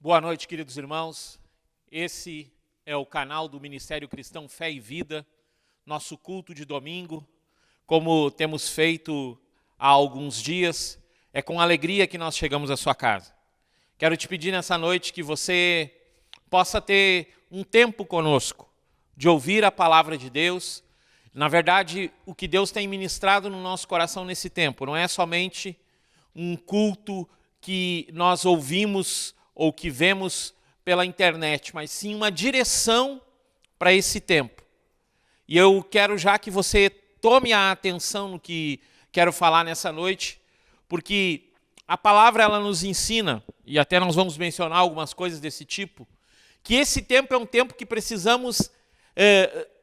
Boa noite, queridos irmãos. Esse é o canal do Ministério Cristão Fé e Vida, nosso culto de domingo. Como temos feito há alguns dias, é com alegria que nós chegamos à sua casa. Quero te pedir nessa noite que você possa ter um tempo conosco, de ouvir a palavra de Deus. Na verdade, o que Deus tem ministrado no nosso coração nesse tempo não é somente um culto que nós ouvimos ou que vemos pela internet, mas sim uma direção para esse tempo. E eu quero já que você tome a atenção no que quero falar nessa noite, porque a palavra ela nos ensina, e até nós vamos mencionar algumas coisas desse tipo, que esse tempo é um tempo que precisamos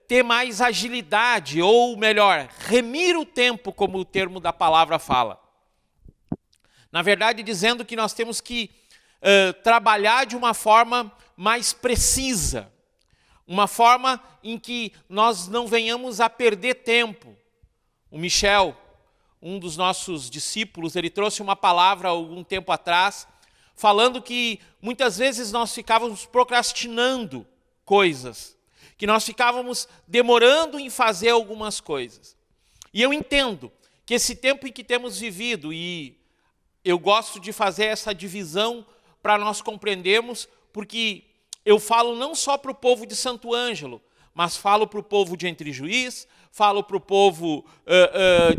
ter mais agilidade, ou melhor, remir o tempo, como o termo da palavra fala. Na verdade, dizendo que nós temos que trabalhar de uma forma mais precisa, uma forma em que nós não venhamos a perder tempo. O Michel, um dos nossos discípulos, ele trouxe uma palavra algum tempo atrás, falando que muitas vezes nós ficávamos procrastinando coisas, que nós ficávamos demorando em fazer algumas coisas. E eu entendo que esse tempo em que temos vivido, e eu gosto de fazer essa divisão para nós compreendermos, porque eu falo não só para o povo de Santo Ângelo, mas falo para o povo de Entre Juiz, falo para o povo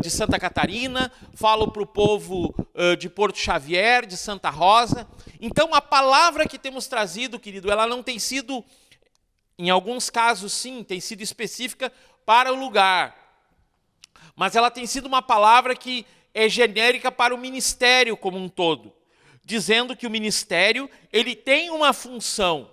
de Santa Catarina, falo para o povo de Porto Xavier, de Santa Rosa. Então, a palavra que temos trazido, querido, ela não tem sido, em alguns casos sim, tem sido específica para o lugar, mas ela tem sido uma palavra que é genérica para o ministério como um todo, dizendo que o ministério ele tem uma função,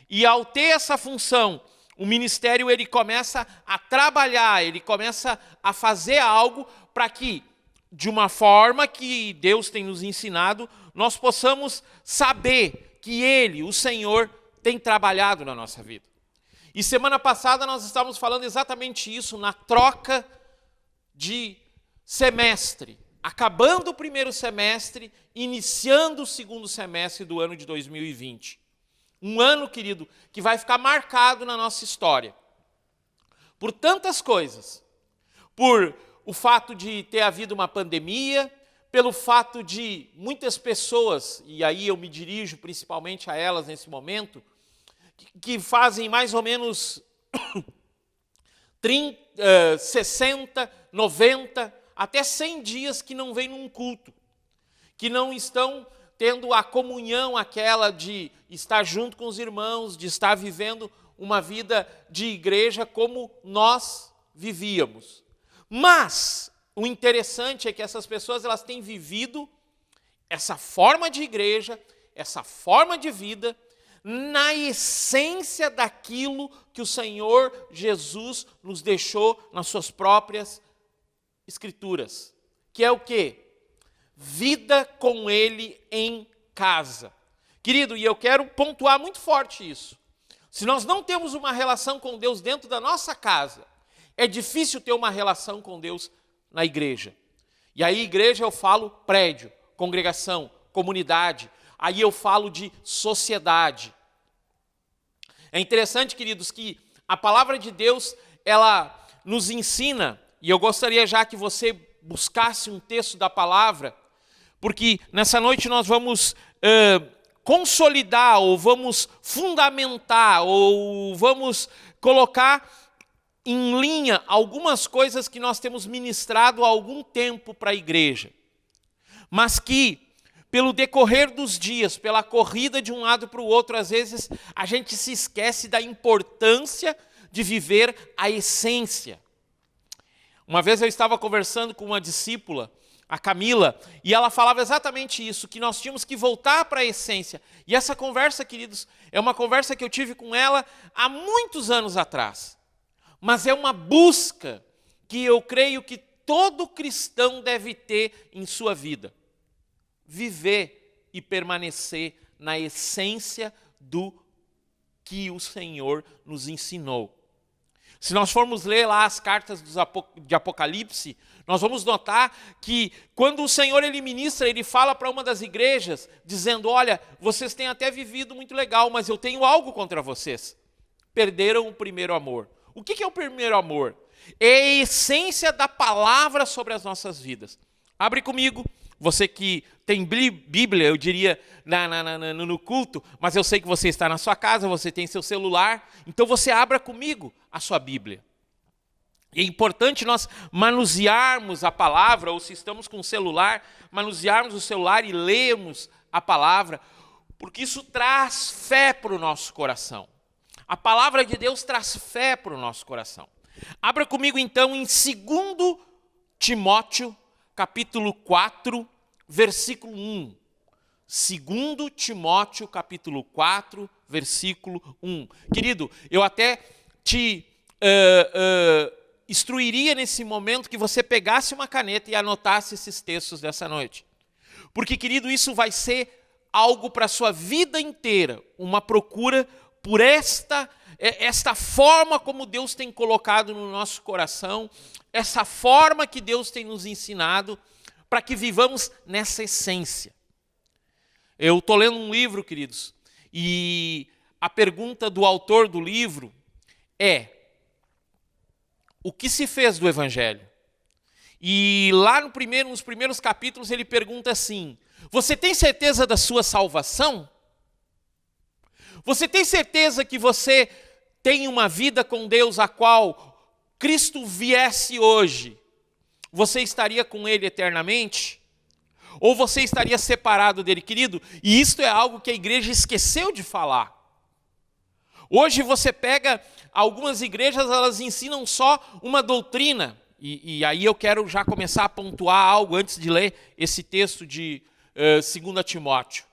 e ao ter essa função, o ministério ele começa a trabalhar, ele começa a fazer algo para que, de uma forma que Deus tem nos ensinado, nós possamos saber que Ele, o Senhor, tem trabalhado na nossa vida. E semana passada nós estávamos falando exatamente isso, na troca de semestre, acabando o primeiro semestre, iniciando o segundo semestre do ano de 2020. Um ano, querido, que vai ficar marcado na nossa história. Por tantas coisas. Por o fato de ter havido uma pandemia, pelo fato de muitas pessoas, e aí eu me dirijo principalmente a elas nesse momento, que fazem mais ou menos 30, 60, 90, até 100 dias que não vêm num culto, que não estão tendo a comunhão aquela de estar junto com os irmãos, de estar vivendo uma vida de igreja como nós vivíamos. Mas o interessante é que essas pessoas elas têm vivido essa forma de igreja, essa forma de vida, na essência daquilo que o Senhor Jesus nos deixou nas suas próprias Escrituras, que é o quê? Vida com Ele em casa. Querido, e eu quero pontuar muito forte isso. Se nós não temos uma relação com Deus dentro da nossa casa, é difícil ter uma relação com Deus na igreja. E aí, igreja, eu falo prédio, congregação, comunidade. Aí eu falo de sociedade. É interessante, queridos, que a palavra de Deus, ela nos ensina, e eu gostaria já que você buscasse um texto da palavra, porque nessa noite nós vamos consolidar, ou vamos fundamentar, ou vamos colocar em linha algumas coisas que nós temos ministrado há algum tempo para a igreja, mas que, pelo decorrer dos dias, pela corrida de um lado para o outro, às vezes a gente se esquece da importância de viver a essência. Uma vez eu estava conversando com uma discípula, a Camila, e ela falava exatamente isso, que nós tínhamos que voltar para a essência. E essa conversa, queridos, é uma conversa que eu tive com ela há muitos anos atrás. Mas é uma busca que eu creio que todo cristão deve ter em sua vida. Viver e permanecer na essência do que o Senhor nos ensinou. Se nós formos ler lá as cartas de Apocalipse, nós vamos notar que quando o Senhor ele ministra, ele fala para uma das igrejas, dizendo, olha, vocês têm até vivido muito legal, mas eu tenho algo contra vocês. Perderam o primeiro amor. O que é o primeiro amor? É a essência da palavra sobre as nossas vidas. Abre comigo, você que tem Bíblia, eu diria, no culto, mas eu sei que você está na sua casa, você tem seu celular, então você abra comigo a sua Bíblia. É importante nós manusearmos a palavra, ou se estamos com o celular, manusearmos o celular e lermos a palavra, porque isso traz fé para o nosso coração. A palavra de Deus traz fé para o nosso coração. Abra comigo então em 2 Timóteo, capítulo 4, versículo 1. 2 Timóteo, capítulo 4, versículo 1. Querido, eu até te instruiria nesse momento que você pegasse uma caneta e anotasse esses textos dessa noite. Porque, querido, isso vai ser algo para a sua vida inteira, uma procura por esta forma como Deus tem colocado no nosso coração, essa forma que Deus tem nos ensinado, para que vivamos nessa essência. Eu estou lendo um livro, queridos, e a pergunta do autor do livro é: o que se fez do Evangelho? E lá nos primeiros capítulos ele pergunta assim: você tem certeza da sua salvação? Você tem certeza que você tem uma vida com Deus a qual Cristo viesse hoje, você estaria com Ele eternamente? Ou você estaria separado dele, querido? E isto é algo que a igreja esqueceu de falar. Hoje você pega algumas igrejas, elas ensinam só uma doutrina. E aí eu quero já começar a pontuar algo antes de ler esse texto de 2 Timóteo.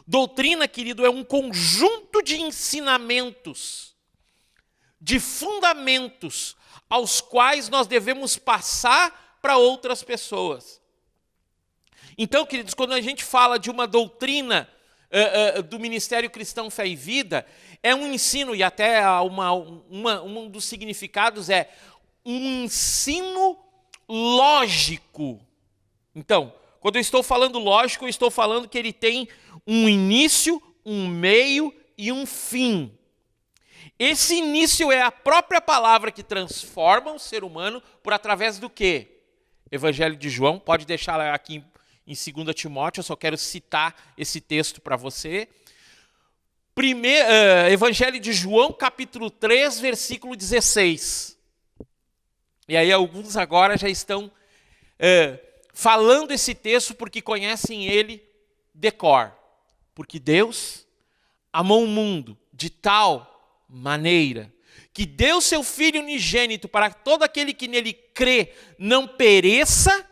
Doutrina, querido, é um conjunto de ensinamentos, de fundamentos, aos quais nós devemos passar para outras pessoas. Então, queridos, quando a gente fala de uma doutrina do Ministério Cristão Fé e Vida, é um ensino, e até um dos significados é um ensino lógico. Então, quando eu estou falando lógico, eu estou falando que ele tem um início, um meio e um fim. Esse início é a própria palavra que transforma o ser humano por através do quê? Evangelho de João, pode deixar aqui em 2 Timóteo, eu só quero citar esse texto para você. Evangelho de João, capítulo 3, versículo 16. E aí alguns agora já estão falando esse texto porque conhecem ele de cor. Porque Deus amou o mundo de tal maneira que deu seu Filho unigênito para todo aquele que nele crê não pereça,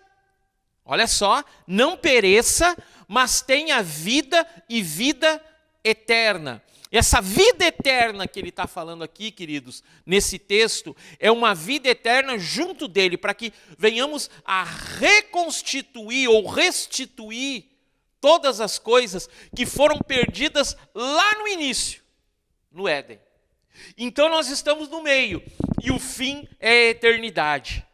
olha só, não pereça, mas tenha vida e vida eterna. Essa vida eterna que ele está falando aqui, queridos, nesse texto, é uma vida eterna junto dele, para que venhamos a reconstituir ou restituir todas as coisas que foram perdidas lá no início, no Éden. Então nós estamos no meio, e o fim é a eternidade.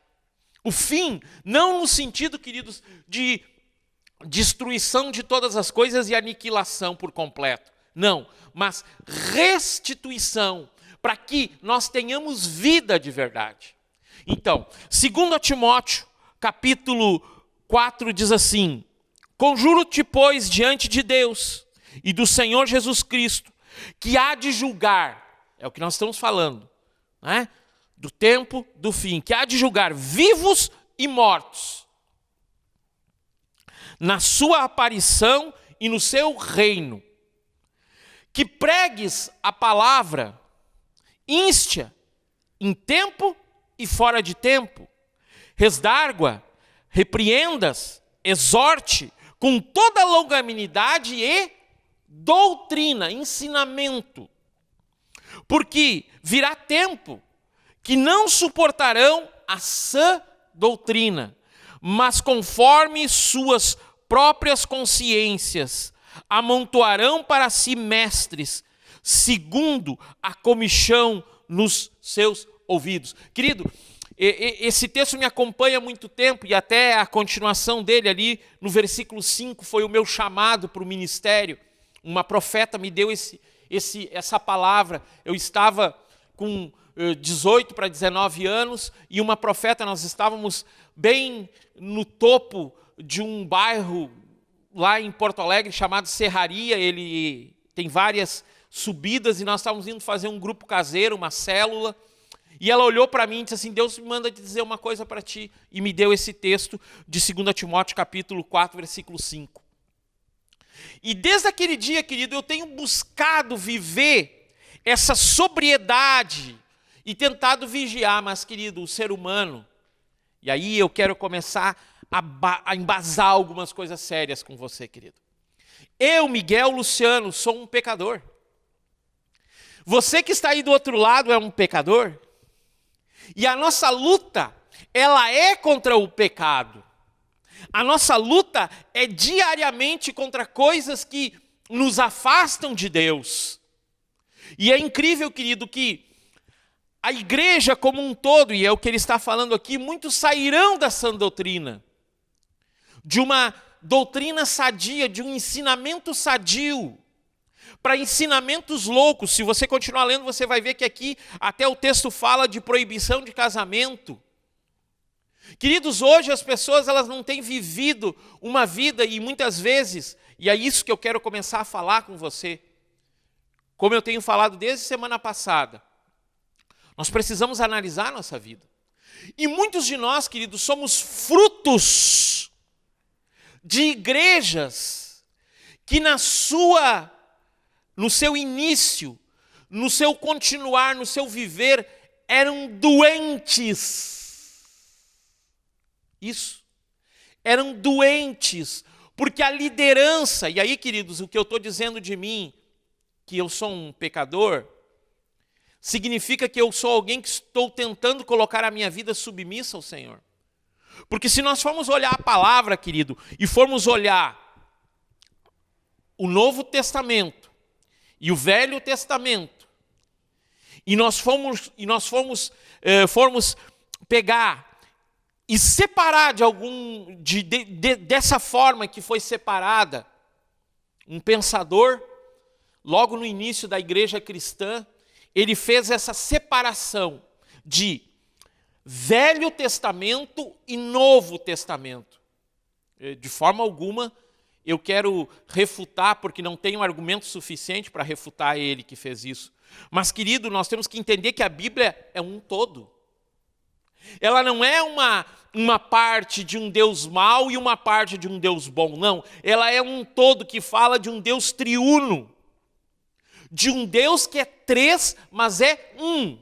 O fim, não no sentido, queridos, de destruição de todas as coisas e aniquilação por completo. Não, mas restituição, para que nós tenhamos vida de verdade. Então, 2 Timóteo, capítulo 4, diz assim: conjuro-te, pois, diante de Deus e do Senhor Jesus Cristo, que há de julgar, é o que nós estamos falando, né? Do tempo do fim, que há de julgar vivos e mortos, na sua aparição e no seu reino. Que pregues a palavra, inste-a em tempo e fora de tempo, resdargue-a, repreendas, exorte com toda longanimidade e doutrina, ensinamento. Porque virá tempo que não suportarão a sã doutrina, mas conforme suas próprias consciências, amontoarão para si mestres, segundo a comichão nos seus ouvidos. Querido, esse texto me acompanha há muito tempo, e até a continuação dele ali, no versículo 5, foi o meu chamado para o ministério. Uma profeta me deu essa palavra. Eu estava com 18 para 19 anos, e uma profeta, nós estávamos bem no topo de um bairro lá em Porto Alegre, chamado Serraria. Ele tem várias subidas, e nós estávamos indo fazer um grupo caseiro, uma célula, e ela olhou para mim e disse assim: Deus me manda te dizer uma coisa para ti, e me deu esse texto de 2 Timóteo capítulo 4, versículo 5. E desde aquele dia, querido, eu tenho buscado viver essa sobriedade e tentado vigiar, mas, querido, o ser humano, e aí eu quero começar a embasar algumas coisas sérias com você, querido. Eu, Miguel Luciano, sou um pecador. Você que está aí do outro lado é um pecador. E a nossa luta, ela é contra o pecado. A nossa luta é diariamente contra coisas que nos afastam de Deus. E é incrível, querido, que a igreja como um todo, e é o que ele está falando aqui, muitos sairão da sã doutrina, de uma doutrina sadia, de um ensinamento sadio, para ensinamentos loucos. Se você continuar lendo, você vai ver que aqui até o texto fala de proibição de casamento. Queridos, hoje as pessoas, elas não têm vivido uma vida, e muitas vezes, e é isso que eu quero começar a falar com você, como eu tenho falado desde semana passada, nós precisamos analisar a nossa vida. E muitos de nós, queridos, somos frutos de igrejas que no seu início, no seu continuar, no seu viver, eram doentes. Isso. Eram doentes, porque a liderança, e aí, queridos, o que eu estou dizendo de mim, que eu sou um pecador, significa que eu sou alguém que estou tentando colocar a minha vida submissa ao Senhor. Porque se nós formos olhar a palavra, querido, e formos olhar o Novo Testamento e o Velho Testamento, e nós formos pegar e separar dessa forma que foi separada, um pensador, logo no início da igreja cristã, ele fez essa separação de Velho Testamento e Novo Testamento. De forma alguma eu quero refutar, porque não tenho argumento suficiente para refutar ele que fez isso. Mas, querido, nós temos que entender que a Bíblia é um todo. Ela não é uma parte de um Deus mau e uma parte de um Deus bom, não. Ela é um todo que fala de um Deus triuno. De um Deus que é três, mas é um.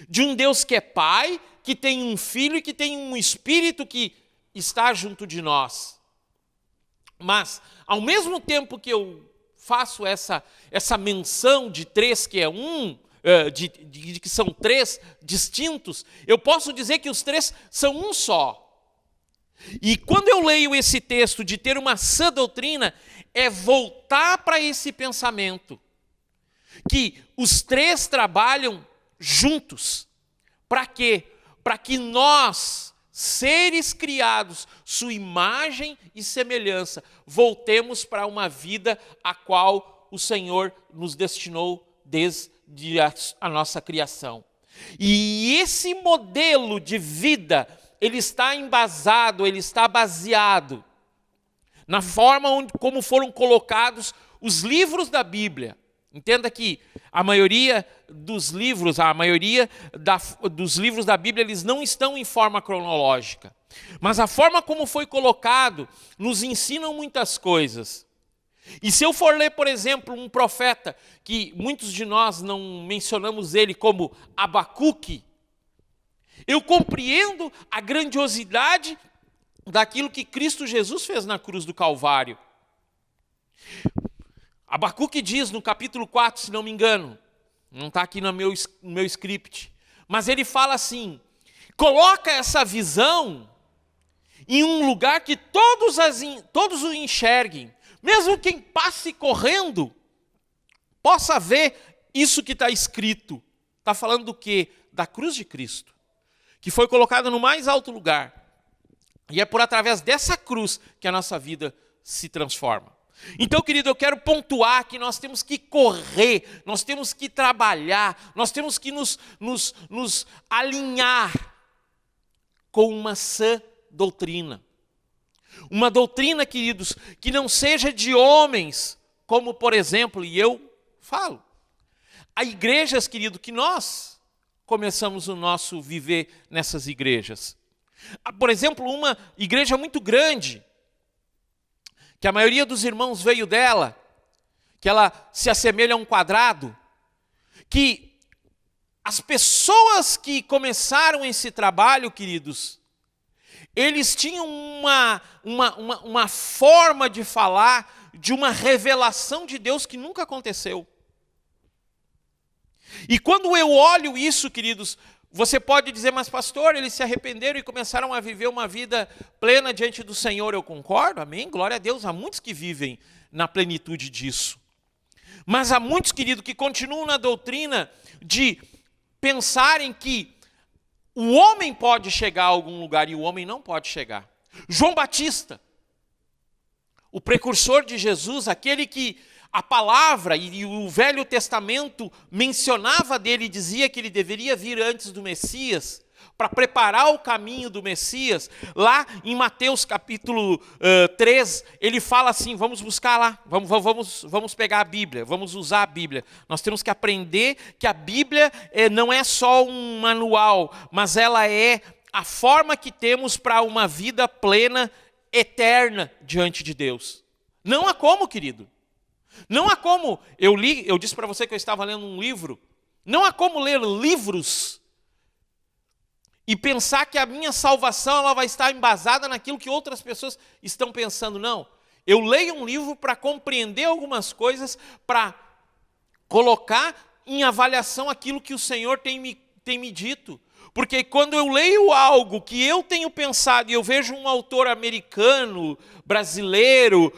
De um Deus que é Pai, que tem um Filho e que tem um Espírito que está junto de nós. Mas, ao mesmo tempo que eu faço essa menção de três que é um, de que são três distintos, eu posso dizer que os três são um só. E quando eu leio esse texto de ter uma sã doutrina, é voltar para esse pensamento, que os três trabalham juntos. Para quê? Para que nós, seres criados, sua imagem e semelhança, voltemos para uma vida a qual o Senhor nos destinou desde a nossa criação. E esse modelo de vida, ele está embasado, ele está baseado na forma como foram colocados os livros da Bíblia. Entenda que a maioria dos livros da Bíblia, eles não estão em forma cronológica. Mas a forma como foi colocado nos ensinam muitas coisas. E se eu for ler, por exemplo, um profeta, que muitos de nós não mencionamos ele como Abacuque, eu compreendo a grandiosidade daquilo que Cristo Jesus fez na cruz do Calvário. Abacuque diz no capítulo 4, se não me engano, não está aqui no meu script, mas ele fala assim: coloca essa visão em um lugar que todos o enxerguem, mesmo quem passe correndo possa ver isso que está escrito. está falando do quê? Da cruz de Cristo, que foi colocada no mais alto lugar. E é por através dessa cruz que a nossa vida se transforma. Então, querido, eu quero pontuar que nós temos que correr, nós temos que trabalhar, nós temos que nos alinhar com uma sã doutrina. Uma doutrina, queridos, que não seja de homens, como, por exemplo, e eu falo, há igrejas, querido, que nós começamos o nosso viver nessas igrejas. Por exemplo, uma igreja muito grande, que a maioria dos irmãos veio dela, que ela se assemelha a um quadrado, que as pessoas que começaram esse trabalho, queridos, eles tinham uma forma de falar, de uma revelação de Deus que nunca aconteceu. E quando eu olho isso, queridos, você pode dizer, mas pastor, eles se arrependeram e começaram a viver uma vida plena diante do Senhor. Eu concordo, amém? Glória a Deus, há muitos que vivem na plenitude disso. Mas há muitos, queridos, que continuam na doutrina de pensarem que o homem pode chegar a algum lugar e o homem não pode chegar. João Batista, o precursor de Jesus, aquele que a palavra e o Velho Testamento mencionava dele e dizia que ele deveria vir antes do Messias, para preparar o caminho do Messias. Lá em Mateus capítulo 3, ele fala assim, vamos buscar lá, vamos pegar a Bíblia, vamos usar a Bíblia. Nós temos que aprender que a Bíblia não é só um manual, mas ela é a forma que temos para uma vida plena, eterna diante de Deus. Não há como, querido. Não há como, eu disse para você que eu estava lendo um livro, não há como ler livros e pensar que a minha salvação ela vai estar embasada naquilo que outras pessoas estão pensando. Não, eu leio um livro para compreender algumas coisas, para colocar em avaliação aquilo que o Senhor tem me dito. Porque quando eu leio algo que eu tenho pensado e eu vejo um autor americano, brasileiro,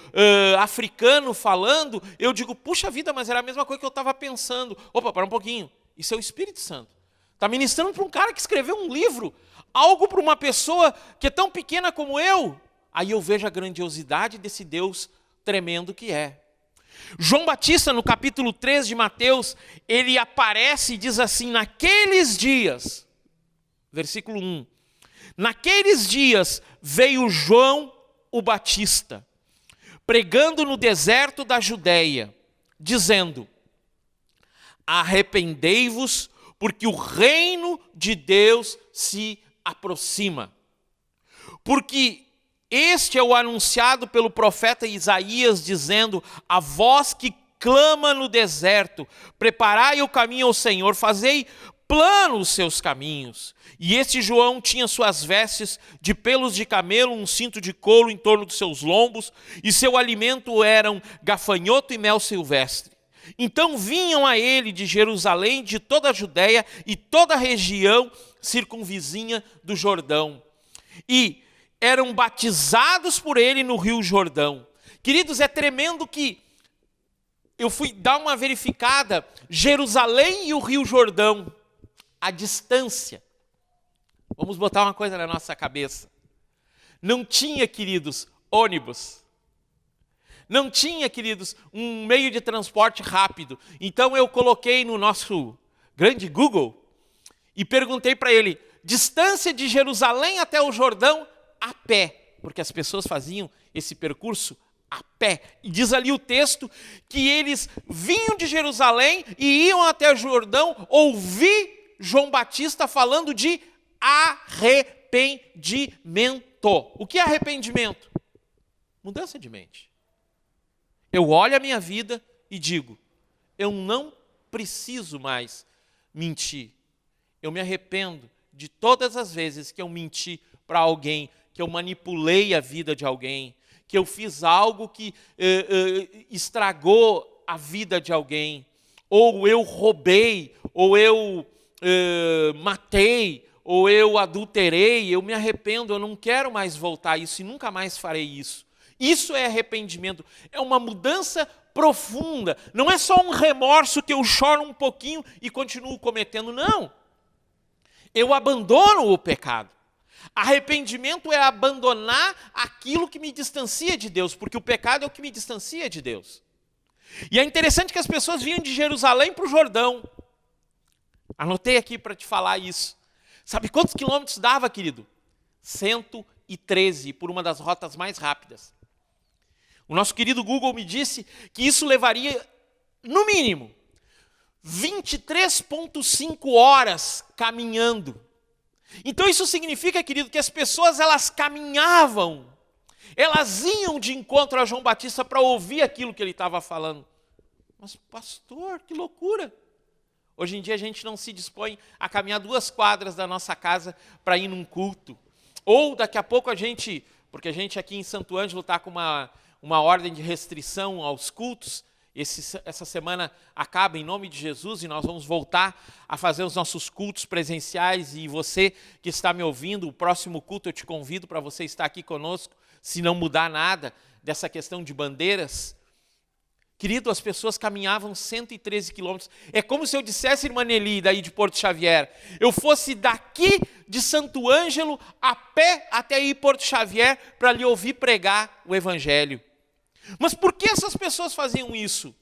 africano falando, eu digo, puxa vida, mas era a mesma coisa que eu estava pensando. Opa, para um pouquinho, isso é o Espírito Santo. Está ministrando para um cara que escreveu um livro, algo para uma pessoa que é tão pequena como eu. Aí eu vejo a grandiosidade desse Deus tremendo que é. João Batista, no capítulo 3 de Mateus, ele aparece e diz assim, naqueles dias... Versículo 1. Naqueles dias veio João o Batista, pregando no deserto da Judeia, dizendo, arrependei-vos, porque o reino de Deus se aproxima. Porque este é o anunciado pelo profeta Isaías, dizendo, a voz que clama no deserto, preparai o caminho ao Senhor, fazei plano os seus caminhos. E este João tinha suas vestes de pelos de camelo, um cinto de couro em torno dos seus lombos, e seu alimento eram gafanhoto e mel silvestre. Então vinham a ele de Jerusalém, de toda a Judéia e toda a região circunvizinha do Jordão. E eram batizados por ele no rio Jordão. Queridos, é tremendo que eu fui dar uma verificada, Jerusalém e o rio Jordão, a distância. Vamos botar uma coisa na nossa cabeça. Não tinha, queridos, ônibus. Não tinha, queridos, um meio de transporte rápido. Então eu coloquei no nosso grande Google e perguntei para ele, distância de Jerusalém até o Jordão a pé. Porque as pessoas faziam esse percurso a pé. E diz ali o texto que eles vinham de Jerusalém e iam até o Jordão ouvir João Batista falando de arrependimento. O que é arrependimento? Mudança de mente. Eu olho a minha vida e digo, eu não preciso mais mentir. Eu me arrependo de todas as vezes que eu menti para alguém, que eu manipulei a vida de alguém, que eu fiz algo que estragou a vida de alguém, ou eu roubei, ou eu matei, ou eu adulterei. Eu me arrependo, eu não quero mais voltar a isso e nunca mais farei isso. Isso é arrependimento, é uma mudança profunda. Não é só um remorso que eu choro um pouquinho e continuo cometendo, não. Eu abandono o pecado. Arrependimento é abandonar aquilo que me distancia de Deus, porque o pecado é o que me distancia de Deus. E é interessante que as pessoas vinham de Jerusalém para o Jordão. Anotei aqui para te falar isso. Sabe quantos quilômetros dava, querido? 113, por uma das rotas mais rápidas. O nosso querido Google me disse que isso levaria, no mínimo, 23,5 horas caminhando. Então isso significa, querido, que as pessoas elas caminhavam, elas iam de encontro a João Batista para ouvir aquilo que ele estava falando. Mas pastor, que loucura! Hoje em dia a gente não se dispõe a caminhar 2 quadras da nossa casa para ir num culto. Ou daqui a pouco porque a gente aqui em Santo Ângelo está com uma ordem de restrição aos cultos. Essa semana acaba em nome de Jesus e nós vamos voltar a fazer os nossos cultos presenciais. E você que está me ouvindo, o próximo culto eu te convido para você estar aqui conosco, se não mudar nada dessa questão de bandeiras. Querido, as pessoas caminhavam 113 quilômetros. É como se eu dissesse, irmã Nelly, daí de Porto Xavier, eu fosse daqui de Santo Ângelo a pé até ir Porto Xavier para lhe ouvir pregar o Evangelho. Mas por que essas pessoas faziam isso?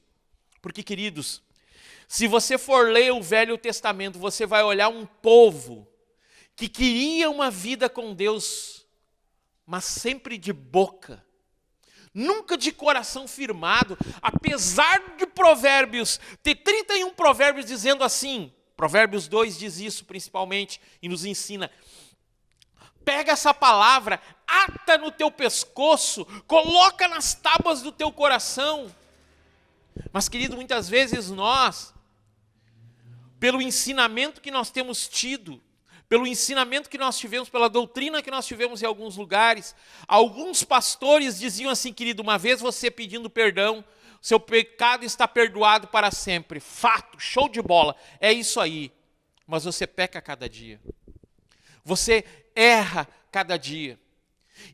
Porque, queridos, se você for ler o Velho Testamento, você vai olhar um povo que queria uma vida com Deus, mas sempre de boca. Nunca de coração firmado, apesar de Provérbios, ter 31 provérbios dizendo assim, Provérbios 2 diz isso principalmente e nos ensina, pega essa palavra, ata no teu pescoço, coloca nas tábuas do teu coração. Mas querido, muitas vezes nós, pelo ensinamento que nós temos tido, pelo ensinamento que nós tivemos, pela doutrina que nós tivemos em alguns lugares, alguns pastores diziam assim, querido, uma vez você pedindo perdão, seu pecado está perdoado para sempre. Fato, show de bola, é isso aí. Mas você peca cada dia. Você erra cada dia.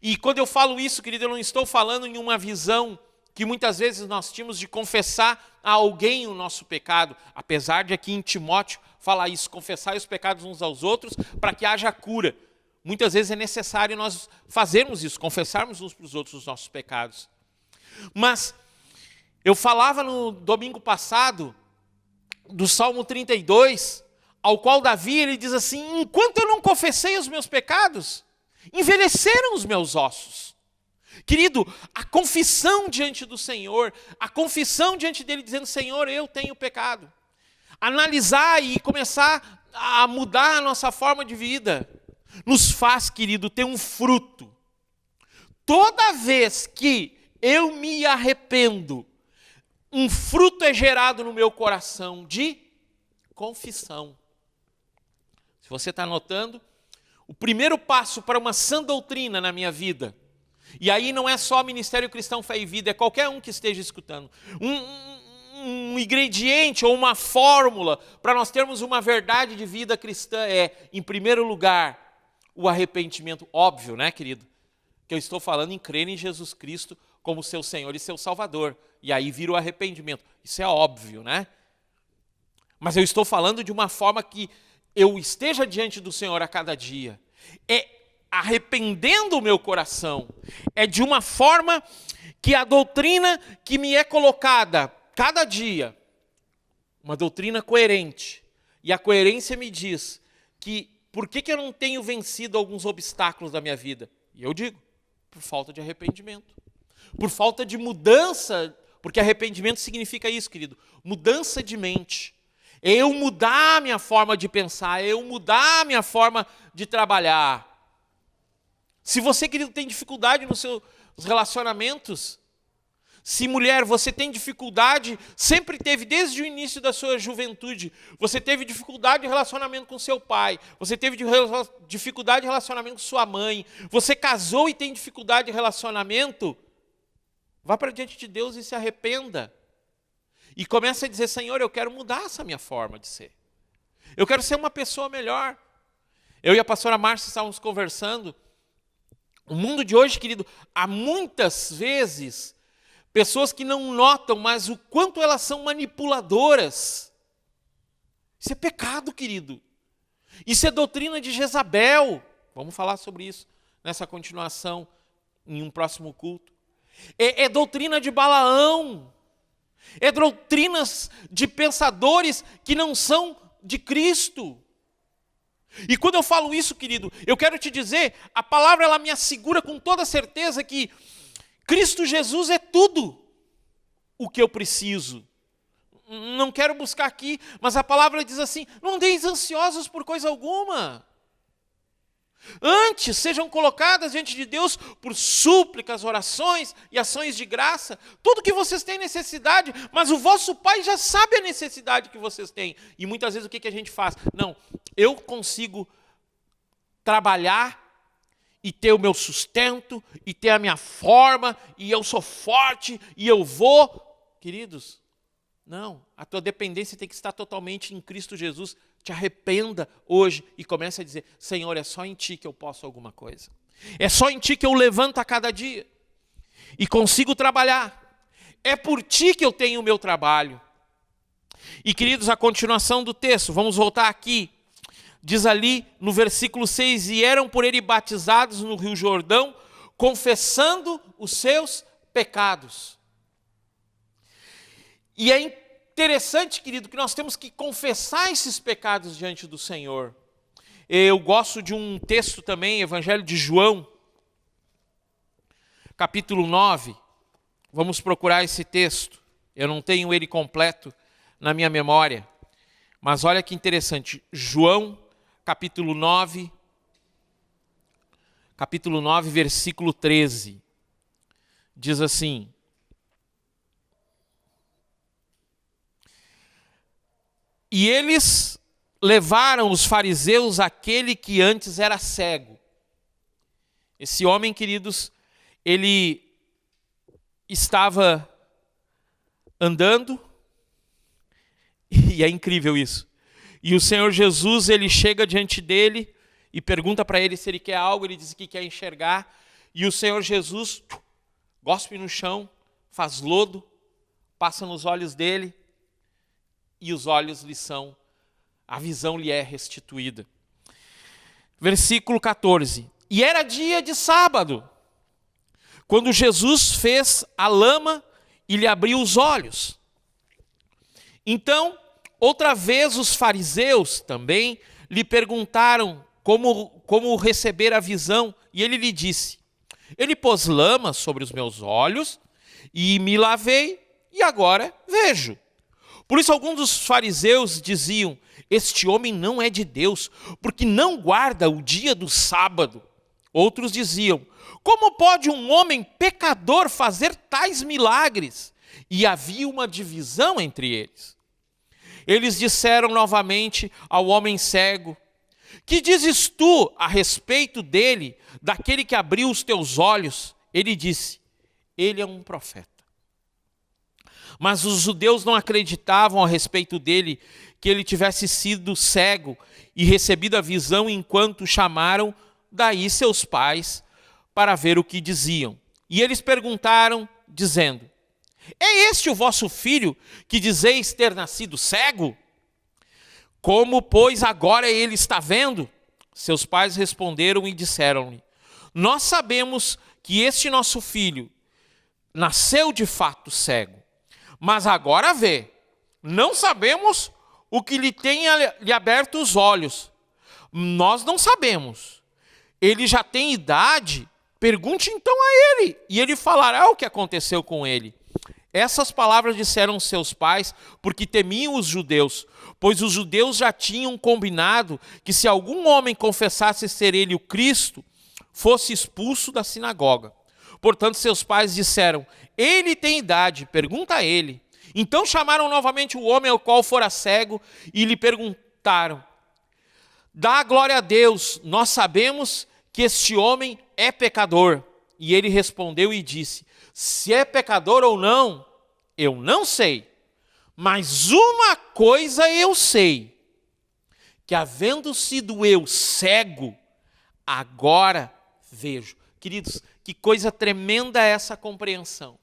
E quando eu falo isso, querido, eu não estou falando em uma visão que muitas vezes nós tínhamos de confessar a alguém o nosso pecado, apesar de aqui em Timóteo falar isso, confessar os pecados uns aos outros para que haja cura. Muitas vezes é necessário nós fazermos isso, confessarmos uns para os outros os nossos pecados. Mas eu falava no domingo passado do Salmo 32, ao qual Davi ele diz assim, enquanto eu não confessei os meus pecados, envelheceram os meus ossos. Querido, a confissão diante do Senhor, a confissão diante dele dizendo, Senhor, eu tenho pecado. Analisar e começar a mudar a nossa forma de vida, nos faz, querido, ter um fruto. Toda vez que eu me arrependo, um fruto é gerado no meu coração de confissão. Se você está anotando, o primeiro passo para uma sã doutrina na minha vida, e aí não é só Ministério Cristão Fé e Vida, é qualquer um que esteja escutando, um ingrediente ou uma fórmula para nós termos uma verdade de vida cristã é, em primeiro lugar, o arrependimento. Óbvio, né, querido? Que eu estou falando em crer em Jesus Cristo como seu Senhor e seu Salvador. E aí vira o arrependimento. Isso é óbvio, né? Mas eu estou falando de uma forma que eu esteja diante do Senhor a cada dia. É arrependendo o meu coração. É de uma forma que a doutrina que me é colocada cada dia, uma doutrina coerente. E a coerência me diz que por que eu não tenho vencido alguns obstáculos da minha vida? E eu digo, por falta de arrependimento. Por falta de mudança, porque arrependimento significa isso, querido, mudança de mente. É eu mudar a minha forma de pensar, é eu mudar a minha forma de trabalhar. Se você, querido, tem dificuldade nos seus relacionamentos, se mulher, você tem dificuldade, sempre teve desde o início da sua juventude, você teve dificuldade de relacionamento com seu pai, você teve dificuldade de relacionamento com sua mãe, você casou e tem dificuldade de relacionamento, vá para diante de Deus e se arrependa. E comece a dizer, Senhor, eu quero mudar essa minha forma de ser. Eu quero ser uma pessoa melhor. Eu e a pastora Márcia estávamos conversando. O mundo de hoje, querido, há muitas vezes Pessoas que não notam, mas o quanto elas são manipuladoras. Isso é pecado, querido. Isso é doutrina de Jezabel. Vamos falar sobre isso nessa continuação, em um próximo culto. É doutrina de Balaão. É doutrinas de pensadores que não são de Cristo. E quando eu falo isso, querido, eu quero te dizer, a palavra ela me assegura com toda certeza que Cristo Jesus é tudo o que eu preciso. Não quero buscar aqui, mas a palavra diz assim: não andeis ansiosos por coisa alguma. Antes sejam colocadas diante de Deus por súplicas, orações e ações de graça, tudo que vocês têm necessidade, mas o vosso Pai já sabe a necessidade que vocês têm. E muitas vezes o que a gente faz? Não, eu consigo trabalhar e ter o meu sustento, e ter a minha forma, e eu sou forte, e eu vou. Queridos, não, a tua dependência tem que estar totalmente em Cristo Jesus. Te arrependa hoje e comece a dizer: Senhor, é só em Ti que eu posso alguma coisa. É só em Ti que eu levanto a cada dia e consigo trabalhar. É por Ti que eu tenho o meu trabalho. E queridos, a continuação do texto, vamos voltar aqui. Diz ali no versículo 6, e eram por ele batizados no Rio Jordão, confessando os seus pecados. E é interessante, querido, que nós temos que confessar esses pecados diante do Senhor. Eu gosto de um texto também, Evangelho de João, capítulo 9. Vamos procurar esse texto. Eu não tenho ele completo na minha memória. Mas olha que interessante. João, capítulo 9, versículo 13. Diz assim: e eles levaram os fariseus àquele que antes era cego. Esse homem, queridos, ele estava andando, e é incrível isso. E o Senhor Jesus, ele chega diante dele e pergunta para ele se ele quer algo, ele diz que quer enxergar, e o Senhor Jesus gospe no chão, faz lodo, passa nos olhos dele, e os olhos a visão lhe é restituída. Versículo 14. E era dia de sábado, quando Jesus fez a lama e lhe abriu os olhos. Então, outra vez os fariseus também lhe perguntaram como receber a visão, e ele lhe disse: ele pôs lama sobre os meus olhos e me lavei, e agora vejo. Por isso alguns dos fariseus diziam: este homem não é de Deus, porque não guarda o dia do sábado. Outros diziam: como pode um homem pecador fazer tais milagres? E havia uma divisão entre eles. Eles disseram novamente ao homem cego: que dizes tu a respeito dele, daquele que abriu os teus olhos? Ele disse: ele é um profeta. Mas os judeus não acreditavam a respeito dele, que ele tivesse sido cego e recebido a visão, enquanto chamaram daí seus pais para ver o que diziam. E eles perguntaram, dizendo: é este o vosso filho, que dizeis ter nascido cego? Como, pois, agora ele está vendo? Seus pais responderam e disseram-lhe: nós sabemos que este nosso filho nasceu de fato cego, mas agora vê. Não sabemos o que lhe tenha lhe aberto os olhos. Nós não sabemos. Ele já tem idade? Pergunte então a ele, e ele falará o que aconteceu com ele. Essas palavras disseram seus pais, porque temiam os judeus, pois os judeus já tinham combinado que se algum homem confessasse ser ele o Cristo, fosse expulso da sinagoga. Portanto, seus pais disseram: ele tem idade, pergunta a ele. Então chamaram novamente o homem ao qual fora cego e lhe perguntaram: dá glória a Deus, nós sabemos que este homem é pecador. E ele respondeu e disse: se é pecador ou não, eu não sei. Mas uma coisa eu sei, que havendo sido eu cego, agora vejo. Queridos, que coisa tremenda é essa compreensão.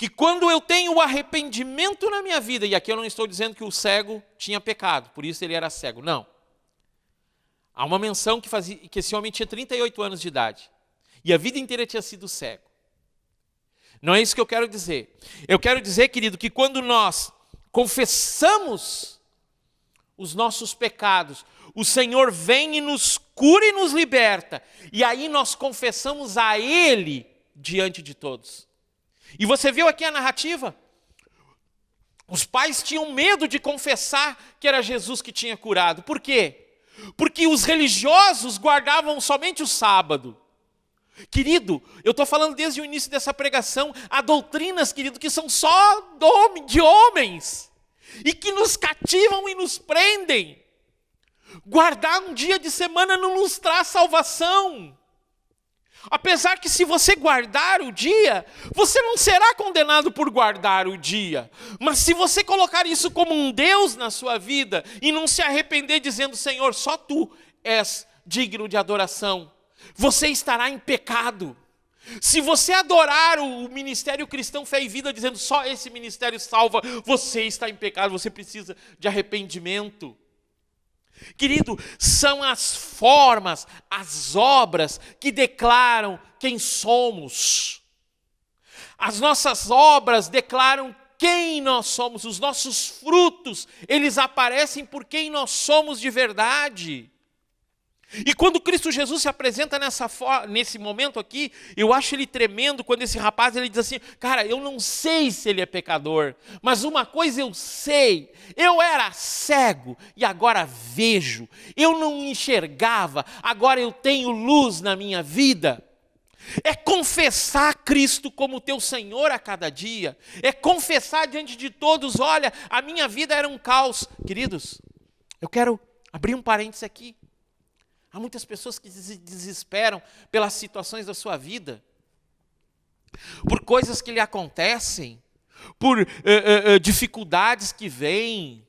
que quando eu tenho o arrependimento na minha vida, e aqui eu não estou dizendo que o cego tinha pecado, por isso ele era cego, não. Há uma menção que esse homem tinha 38 anos de idade, e a vida inteira tinha sido cego. Não é isso que eu quero dizer. Eu quero dizer, querido, que quando nós confessamos os nossos pecados, o Senhor vem e nos cura e nos liberta, e aí nós confessamos a Ele diante de todos. E você viu aqui a narrativa? Os pais tinham medo de confessar que era Jesus que tinha curado. Por quê? Porque os religiosos guardavam somente o sábado. Querido, eu estou falando desde o início dessa pregação, há doutrinas, querido, que são só de homens, e que nos cativam e nos prendem. Guardar um dia de semana não nos traz salvação. Apesar que se você guardar o dia, você não será condenado por guardar o dia. Mas se você colocar isso como um Deus na sua vida e não se arrepender dizendo, Senhor, só Tu és digno de adoração, você estará em pecado. Se você adorar o Ministério Cristão Fé e Vida dizendo só esse ministério salva, você está em pecado, você precisa de arrependimento. Querido, são as formas, as obras que declaram quem somos. As nossas obras declaram quem nós somos, os nossos frutos, eles aparecem por quem nós somos de verdade. E quando Cristo Jesus se apresenta nesse momento aqui, eu acho ele tremendo quando esse rapaz ele diz assim, cara, eu não sei se ele é pecador, mas uma coisa eu sei, eu era cego e agora vejo, eu não enxergava, agora eu tenho luz na minha vida. É confessar Cristo como teu Senhor a cada dia, é confessar diante de todos, olha, a minha vida era um caos. Queridos, eu quero abrir um parênteses aqui. Há muitas pessoas que se desesperam pelas situações da sua vida, por coisas que lhe acontecem, por dificuldades que vêm.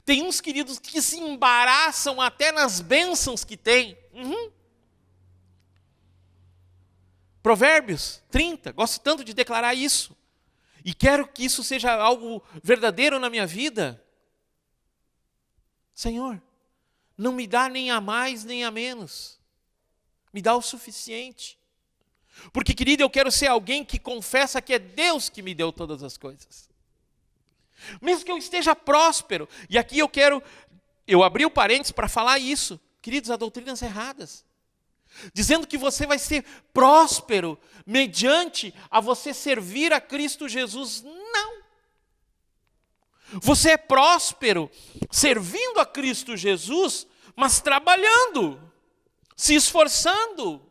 Tem uns, queridos, que se embaraçam até nas bênçãos que têm. Provérbios 30, gosto tanto de declarar isso. E quero que isso seja algo verdadeiro na minha vida. Senhor, não me dá nem a mais, nem a menos. Me dá o suficiente. Porque, querido, eu quero ser alguém que confessa que é Deus que me deu todas as coisas. Mesmo que eu esteja próspero. E aqui eu abri o parênteses para falar isso. Queridos, há doutrinas erradas. Dizendo que você vai ser próspero mediante a você servir a Cristo Jesus. Não. Você é próspero servindo a Cristo Jesus, mas trabalhando, se esforçando,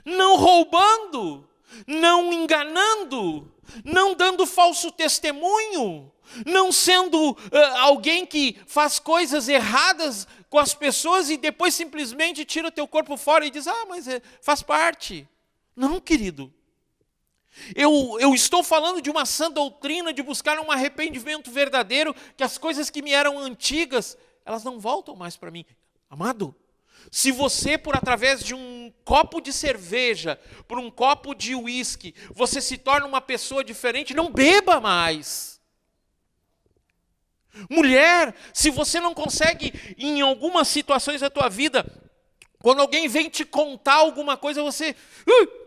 não roubando, não enganando, não dando falso testemunho, não sendo alguém que faz coisas erradas com as pessoas e depois simplesmente tira o teu corpo fora e diz, mas faz parte. Não, querido. Eu estou falando de uma sã doutrina, de buscar um arrependimento verdadeiro, que as coisas que me eram antigas, elas não voltam mais para mim. Amado, se você, por através de um copo de cerveja, por um copo de uísque, você se torna uma pessoa diferente, não beba mais. Mulher, se você não consegue, em algumas situações da tua vida, quando alguém vem te contar alguma coisa, você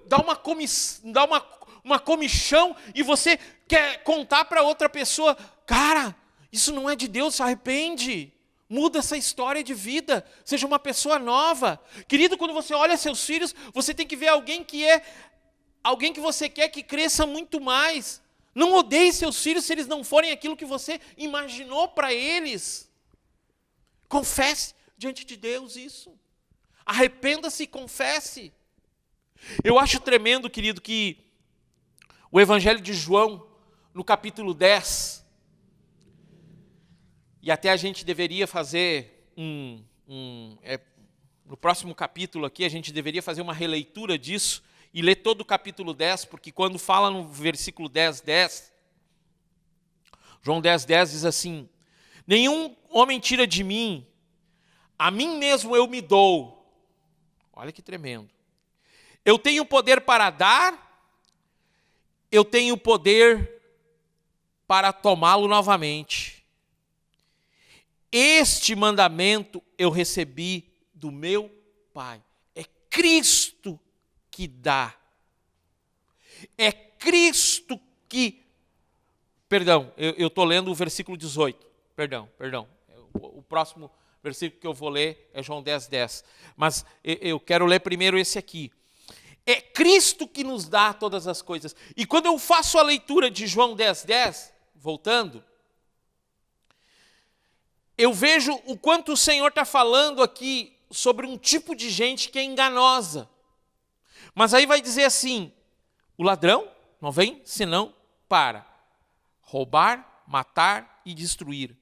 dá uma comichão e você quer contar para outra pessoa, cara, isso não é de Deus, se arrepende, muda essa história de vida, seja uma pessoa nova. Querido, quando você olha seus filhos, você tem que ver alguém que você quer que cresça muito mais. Não odeie seus filhos se eles não forem aquilo que você imaginou para eles. Confesse diante de Deus isso. Arrependa-se e confesse. Eu acho tremendo, querido, que o Evangelho de João, no capítulo 10, e até a gente deveria fazer no próximo capítulo aqui, a gente deveria fazer uma releitura disso e ler todo o capítulo 10, porque quando fala no versículo 10, João 10 diz assim, nenhum homem tira de mim, a mim mesmo eu me dou. Olha que tremendo. Eu tenho poder para dar, eu tenho poder para tomá-lo novamente. Este mandamento eu recebi do meu Pai. É Cristo que dá. É Cristo que... Perdão, eu estou lendo o versículo 18. Perdão. O próximo versículo que eu vou ler é João 10:10. Mas eu quero ler primeiro esse aqui. É Cristo que nos dá todas as coisas. E quando eu faço a leitura de João 10:10, voltando, eu vejo o quanto o Senhor está falando aqui sobre um tipo de gente que é enganosa. Mas aí vai dizer assim, o ladrão não vem senão para roubar, matar e destruir.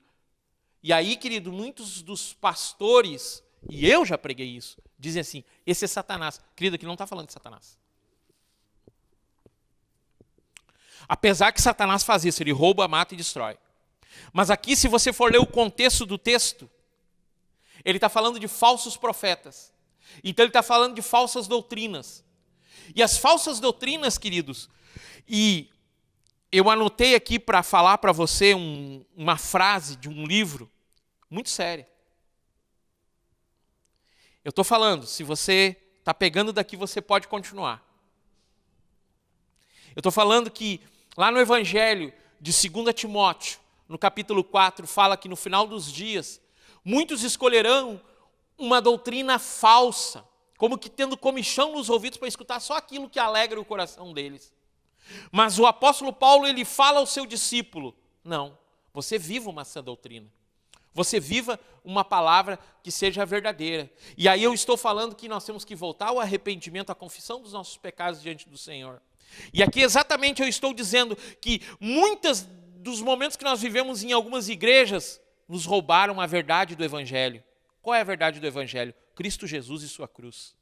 E aí, querido, muitos dos pastores, e eu já preguei isso, dizem assim, esse é Satanás. Querido, aqui não está falando de Satanás. Apesar que Satanás faz isso, ele rouba, mata e destrói. Mas aqui, se você for ler o contexto do texto, ele está falando de falsos profetas. Então ele está falando de falsas doutrinas. E as falsas doutrinas, queridos, e eu anotei aqui para falar para você uma frase de um livro muito séria. Eu estou falando, se você está pegando daqui, você pode continuar. Eu estou falando que lá no Evangelho de 2 Timóteo, no capítulo 4, fala que no final dos dias, muitos escolherão uma doutrina falsa, como que tendo comichão nos ouvidos para escutar só aquilo que alegra o coração deles. Mas o apóstolo Paulo, ele fala ao seu discípulo, não, você viva uma sã doutrina. Você viva uma palavra que seja verdadeira. E aí eu estou falando que nós temos que voltar ao arrependimento, à confissão dos nossos pecados diante do Senhor. E aqui exatamente eu estou dizendo que muitos dos momentos que nós vivemos em algumas igrejas nos roubaram a verdade do Evangelho. Qual é a verdade do Evangelho? Cristo Jesus e sua cruz.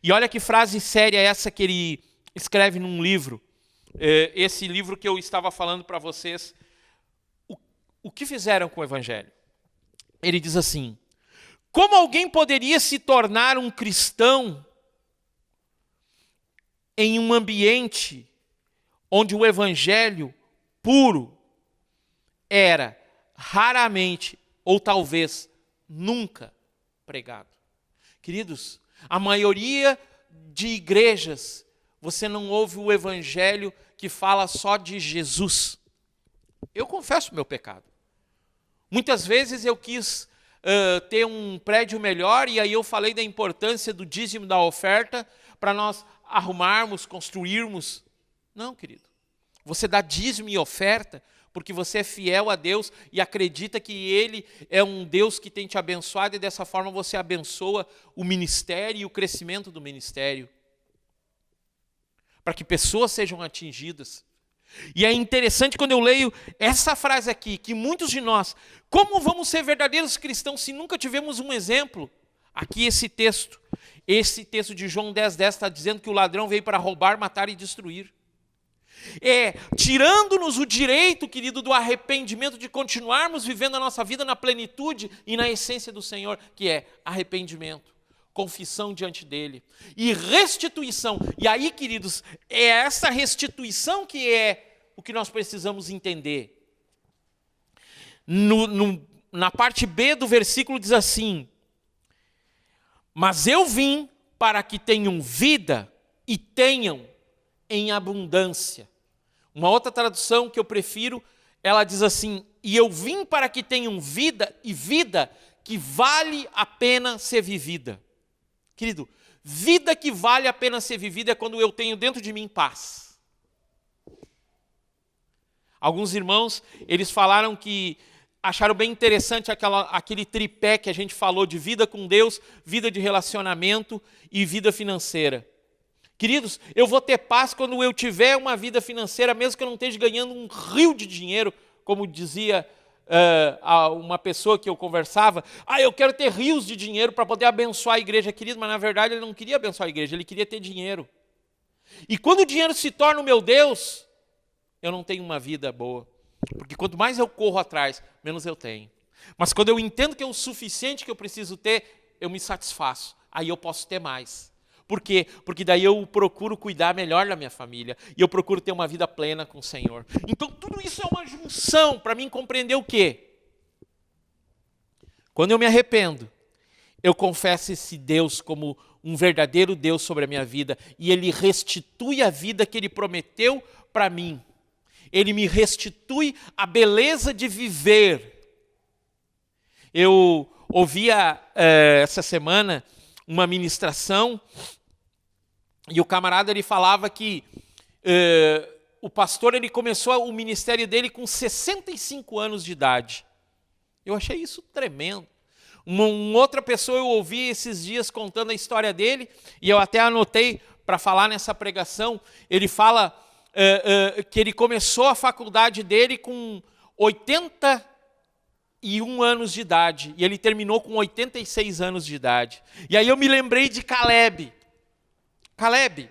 E olha que frase séria essa que ele escreve num livro. Esse livro que eu estava falando para vocês. O que fizeram com o Evangelho? Ele diz assim, como alguém poderia se tornar um cristão em um ambiente onde o Evangelho puro era raramente, ou talvez nunca, pregado? Queridos, a maioria de igrejas, você não ouve o Evangelho que fala só de Jesus. Eu confesso o meu pecado. Muitas vezes eu quis ter um prédio melhor e aí eu falei da importância do dízimo da oferta para nós arrumarmos, construirmos. Não, querido. Você dá dízimo e oferta porque você é fiel a Deus e acredita que Ele é um Deus que tem te abençoado e dessa forma você abençoa o ministério e o crescimento do ministério. Para que pessoas sejam atingidas. E é interessante quando eu leio essa frase aqui, que muitos de nós, como vamos ser verdadeiros cristãos se nunca tivemos um exemplo? Aqui esse texto de João 10:10 está dizendo que o ladrão veio para roubar, matar e destruir. Tirando-nos o direito, querido, do arrependimento, de continuarmos vivendo a nossa vida na plenitude e na essência do Senhor, que é arrependimento, confissão diante dele e restituição. E aí, queridos, é essa restituição que é o que nós precisamos entender. Na parte B do versículo diz assim, mas eu vim para que tenham vida e tenham em abundância. Uma outra tradução que eu prefiro, ela diz assim, e eu vim para que tenham vida e vida que vale a pena ser vivida. Querido, vida que vale a pena ser vivida é quando eu tenho dentro de mim paz. Alguns irmãos, eles falaram que acharam bem interessante aquele tripé que a gente falou de vida com Deus, vida de relacionamento e vida financeira. Queridos, eu vou ter paz quando eu tiver uma vida financeira, mesmo que eu não esteja ganhando um rio de dinheiro, como dizia uma pessoa que eu conversava, eu quero ter rios de dinheiro para poder abençoar a igreja, querido, mas na verdade ele não queria abençoar a igreja, ele queria ter dinheiro. E quando o dinheiro se torna o meu Deus, eu não tenho uma vida boa, porque quanto mais eu corro atrás, menos eu tenho. Mas quando eu entendo que é o suficiente que eu preciso ter, eu me satisfaço, aí eu posso ter mais. Por quê? Porque daí eu procuro cuidar melhor da minha família. E eu procuro ter uma vida plena com o Senhor. Então tudo isso é uma junção para mim compreender o quê? Quando eu me arrependo, eu confesso esse Deus como um verdadeiro Deus sobre a minha vida. E Ele restitui a vida que Ele prometeu para mim. Ele me restitui a beleza de viver. Eu ouvia essa semana uma ministração e o camarada ele falava que o pastor ele começou o ministério dele com 65 anos de idade. Eu achei isso tremendo. Uma outra pessoa eu ouvi esses dias contando a história dele e eu até anotei para falar nessa pregação. Ele fala que ele começou a faculdade dele com 81 anos de idade e ele terminou com 86 anos de idade. E aí eu me lembrei de Caleb. Caleb,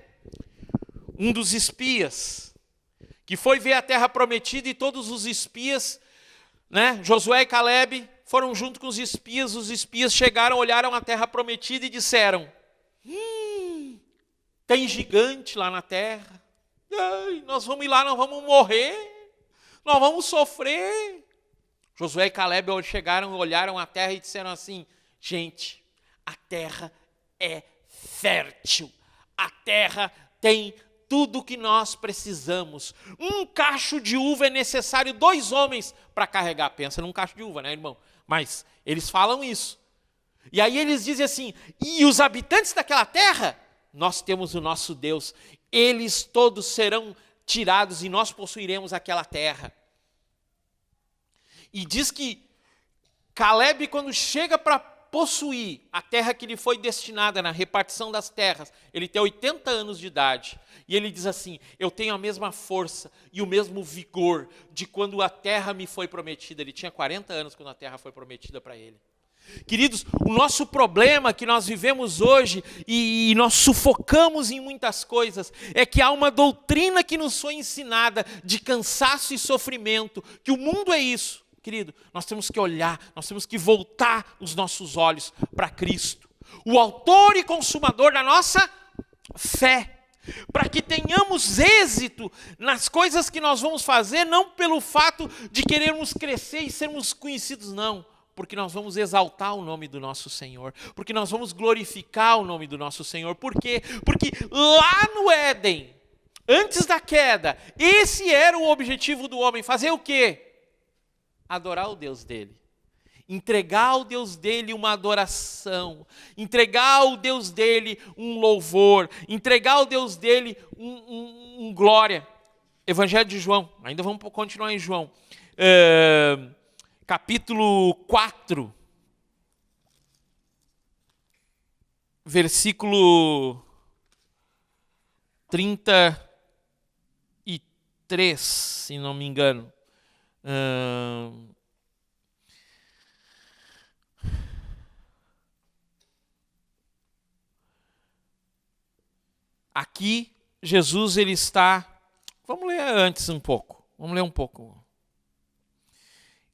um dos espias, que foi ver a terra prometida e todos os espias, né, Josué e Caleb foram junto com os espias chegaram, olharam a terra prometida e disseram, tem gigante lá na terra, ai, nós vamos ir lá, nós vamos morrer, nós vamos sofrer. Josué e Caleb chegaram, olharam a terra e disseram assim, gente, a terra é fértil, a terra tem tudo o que nós precisamos. Um cacho de uva é necessário 2 homens para carregar. Pensa num cacho de uva, né, irmão? Mas eles falam isso. E aí eles dizem assim, e os habitantes daquela terra? Nós temos o nosso Deus. Eles todos serão tirados e nós possuiremos aquela terra. E diz que Caleb, quando chega para possuir a terra que lhe foi destinada na repartição das terras, ele tem 80 anos de idade, e ele diz assim, eu tenho a mesma força e o mesmo vigor de quando a terra me foi prometida. Ele tinha 40 anos quando a terra foi prometida para ele. Queridos, o nosso problema que nós vivemos hoje e nós sufocamos em muitas coisas é que há uma doutrina que nos foi ensinada de cansaço e sofrimento, que o mundo é isso. Querido, nós temos que olhar, nós temos que voltar os nossos olhos para Cristo, o autor e consumador da nossa fé, para que tenhamos êxito nas coisas que nós vamos fazer, não pelo fato de querermos crescer e sermos conhecidos, não, porque nós vamos exaltar o nome do nosso Senhor, porque nós vamos glorificar o nome do nosso Senhor. Por quê? Porque lá no Éden, antes da queda, esse era o objetivo do homem, fazer o quê? Adorar o Deus dele, entregar ao Deus dele uma adoração, entregar ao Deus dele um louvor, entregar ao Deus dele um glória. Evangelho de João, ainda vamos continuar em João, capítulo 4, versículo 33, se não me engano. Aqui Jesus ele está, vamos ler antes um pouco, vamos ler um pouco.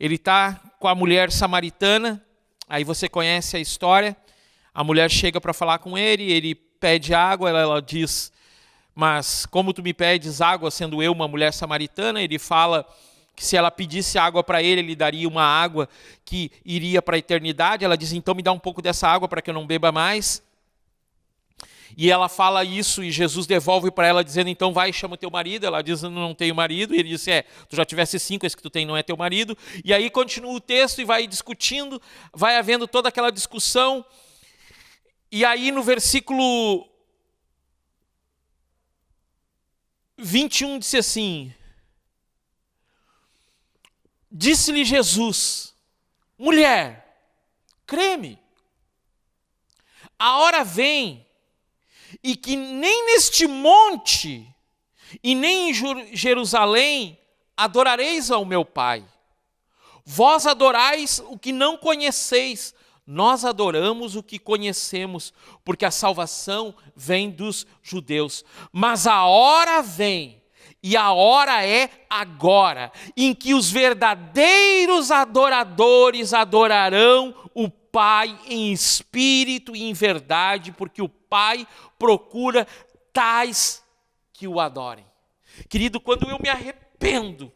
Ele está com a mulher samaritana, aí você conhece a história, a mulher chega para falar com ele pede água, ela diz, mas como tu me pedes água, sendo eu uma mulher samaritana? Ele fala que se ela pedisse água para ele daria uma água que iria para a eternidade. Ela diz, então me dá um pouco dessa água para que eu não beba mais. E ela fala isso e Jesus devolve para ela dizendo, então vai e chama o teu marido. Ela diz, não tenho marido. E ele disse, tu já tivesse 5, esse que tu tem não é teu marido. E aí continua o texto e vai discutindo, vai havendo toda aquela discussão. E aí no versículo 21 disse assim, disse-lhe Jesus, mulher, crê-me, a hora vem, e que nem neste monte, e nem em Jerusalém, adorareis ao meu Pai. Vós adorais o que não conheceis, nós adoramos o que conhecemos, porque a salvação vem dos judeus. Mas a hora vem, e a hora é agora, em que os verdadeiros adoradores adorarão o Pai em espírito e em verdade, porque o Pai procura tais que o adorem. Querido, quando eu me arrependo,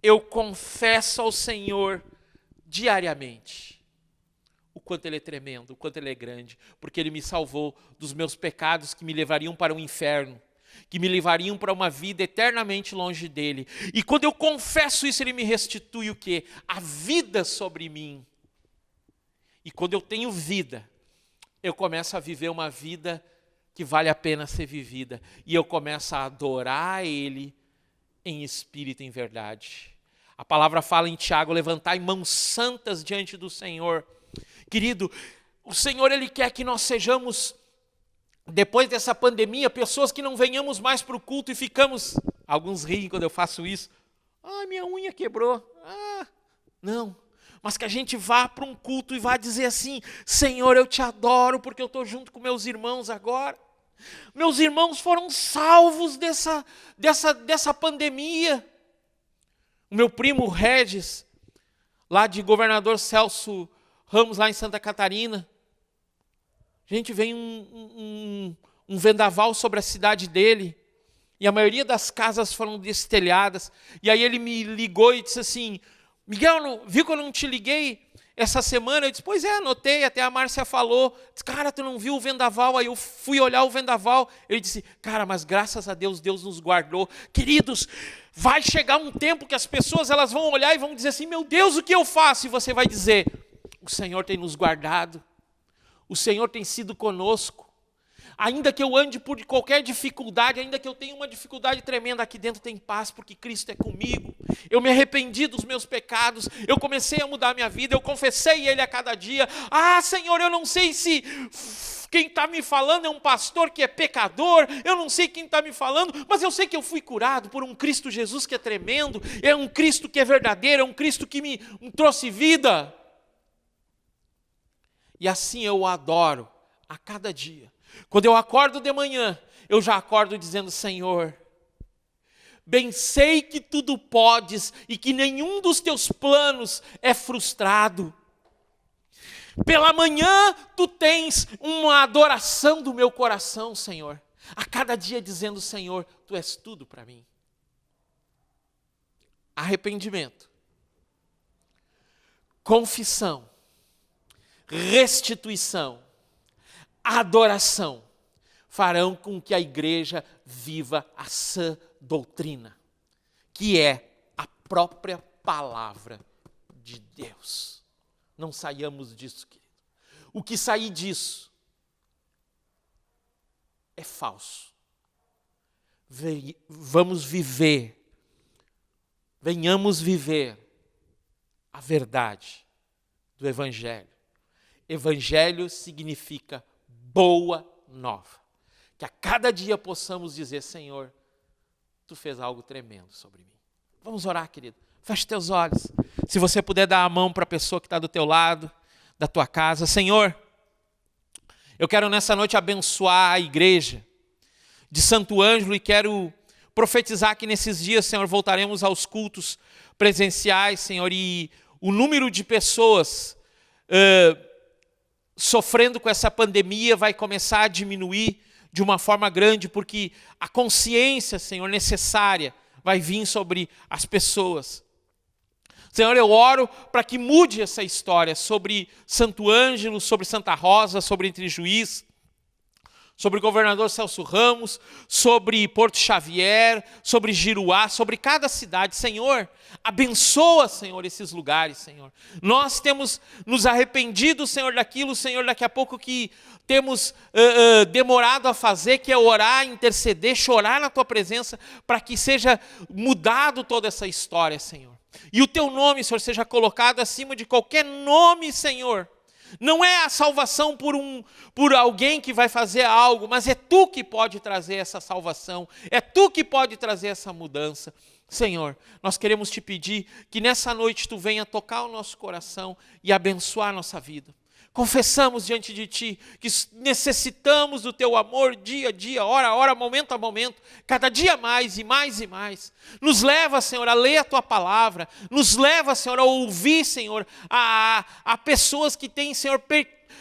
eu confesso ao Senhor diariamente o quanto Ele é tremendo, o quanto Ele é grande, porque Ele me salvou dos meus pecados que me levariam para o inferno, que me levariam para uma vida eternamente longe dEle. E quando eu confesso isso, Ele me restitui o quê? A vida sobre mim. E quando eu tenho vida, eu começo a viver uma vida que vale a pena ser vivida. E eu começo a adorar Ele em espírito e em verdade. A palavra fala em Tiago, levantai mãos santas diante do Senhor. Querido, o Senhor, Ele quer que nós sejamos, depois dessa pandemia, pessoas que não venhamos mais para o culto e ficamos, alguns riem quando eu faço isso, minha unha quebrou, não, mas que a gente vá para um culto e vá dizer assim, Senhor, eu te adoro porque eu estou junto com meus irmãos agora. Meus irmãos foram salvos dessa pandemia. O meu primo Regis, lá de Governador Celso Ramos, lá em Santa Catarina, gente, vem um vendaval sobre a cidade dele, e a maioria das casas foram destelhadas, e aí ele me ligou e disse assim, Miguel, viu que eu não te liguei essa semana? Eu disse, pois é, anotei, até a Márcia falou, disse, cara, tu não viu o vendaval? Aí eu fui olhar o vendaval, ele disse, cara, mas graças a Deus, Deus nos guardou. Queridos, vai chegar um tempo que as pessoas elas vão olhar e vão dizer assim, meu Deus, o que eu faço? E você vai dizer, o Senhor tem nos guardado, o Senhor tem sido conosco. Ainda que eu ande por qualquer dificuldade, ainda que eu tenha uma dificuldade tremenda, aqui dentro tem paz, porque Cristo é comigo. Eu me arrependi dos meus pecados, eu comecei a mudar a minha vida, eu confessei Ele a cada dia. Senhor, eu não sei se quem está me falando é um pastor que é pecador, eu não sei quem está me falando, mas eu sei que eu fui curado por um Cristo Jesus que é tremendo, é um Cristo que é verdadeiro, é um Cristo que me trouxe vida. E assim eu o adoro a cada dia. Quando eu acordo de manhã, eu já acordo dizendo, Senhor, bem sei que tudo podes e que nenhum dos teus planos é frustrado. Pela manhã, tu tens uma adoração do meu coração, Senhor. A cada dia dizendo, Senhor, tu és tudo para mim. Arrependimento, confissão, restituição, adoração farão com que a igreja viva a sã doutrina, que é a própria palavra de Deus. Não saiamos disso, querido. O que sair disso é falso. Venhamos viver a verdade do Evangelho. Evangelho significa boa nova. Que a cada dia possamos dizer, Senhor, tu fez algo tremendo sobre mim. Vamos orar, querido. Feche teus olhos. Se você puder dar a mão para a pessoa que está do teu lado, da tua casa. Senhor, eu quero nessa noite abençoar a igreja de Santo Ângelo e quero profetizar que nesses dias, Senhor, voltaremos aos cultos presenciais, Senhor, e o número de pessoas sofrendo com essa pandemia vai começar a diminuir de uma forma grande, porque a consciência, Senhor, necessária vai vir sobre as pessoas. Senhor, eu oro para que mude essa história sobre Santo Ângelo, sobre Santa Rosa, sobre Entre Juiz, sobre o Governador Celso Ramos, sobre Porto Xavier, sobre Giruá, sobre cada cidade. Senhor, abençoa, Senhor, esses lugares, Senhor. Nós temos nos arrependido, Senhor, daquilo, Senhor, daqui a pouco que temos demorado a fazer, que é orar, interceder, chorar na Tua presença, para que seja mudado toda essa história, Senhor. E o Teu nome, Senhor, seja colocado acima de qualquer nome, Senhor. Não é a salvação por alguém que vai fazer algo, mas é Tu que pode trazer essa salvação, é Tu que pode trazer essa mudança. Senhor, nós queremos Te pedir que nessa noite Tu venha tocar o nosso coração e abençoar a nossa vida. Confessamos diante de Ti que necessitamos do Teu amor dia a dia, hora a hora, momento a momento, cada dia mais e mais e mais. Nos leva, Senhor, a ler a Tua palavra, nos leva, Senhor, a ouvir, Senhor, a pessoas que têm, Senhor,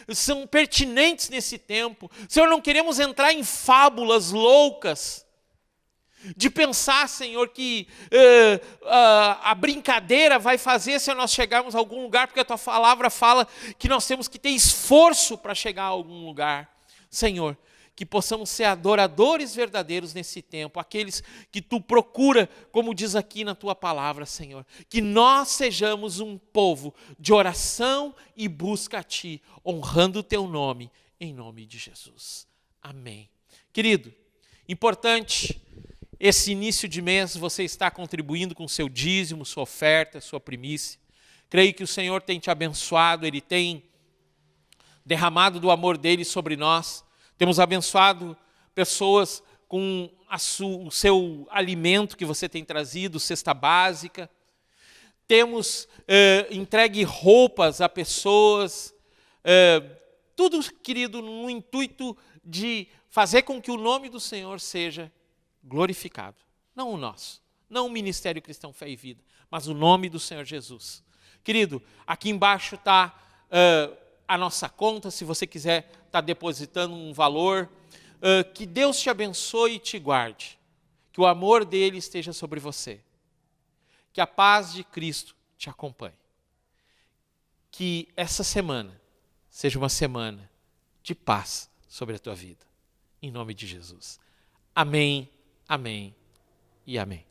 são pertinentes nesse tempo. Senhor, não queremos entrar em fábulas loucas, de pensar, Senhor, que a brincadeira vai fazer se nós chegarmos a algum lugar, porque a Tua palavra fala que nós temos que ter esforço para chegar a algum lugar. Senhor, que possamos ser adoradores verdadeiros nesse tempo, aqueles que Tu procura, como diz aqui na Tua palavra, Senhor. Que nós sejamos um povo de oração e busca a Ti, honrando o Teu nome, em nome de Jesus. Amém. Querido, importante, esse início de mês você está contribuindo com seu dízimo, sua oferta, sua primícia. Creio que o Senhor tem te abençoado, Ele tem derramado do amor dEle sobre nós. Temos abençoado pessoas com o seu alimento que você tem trazido, cesta básica. Temos entregue roupas a pessoas. Tudo, querido, no intuito de fazer com que o nome do Senhor seja glorificado. Não o nosso, não o Ministério Cristão Fé e Vida, mas o nome do Senhor Jesus. Querido, aqui embaixo está a nossa conta, se você quiser estar depositando um valor. Que Deus te abençoe e te guarde. Que o amor dele esteja sobre você. Que a paz de Cristo te acompanhe. Que essa semana seja uma semana de paz sobre a tua vida. Em nome de Jesus. Amém, amém e amém.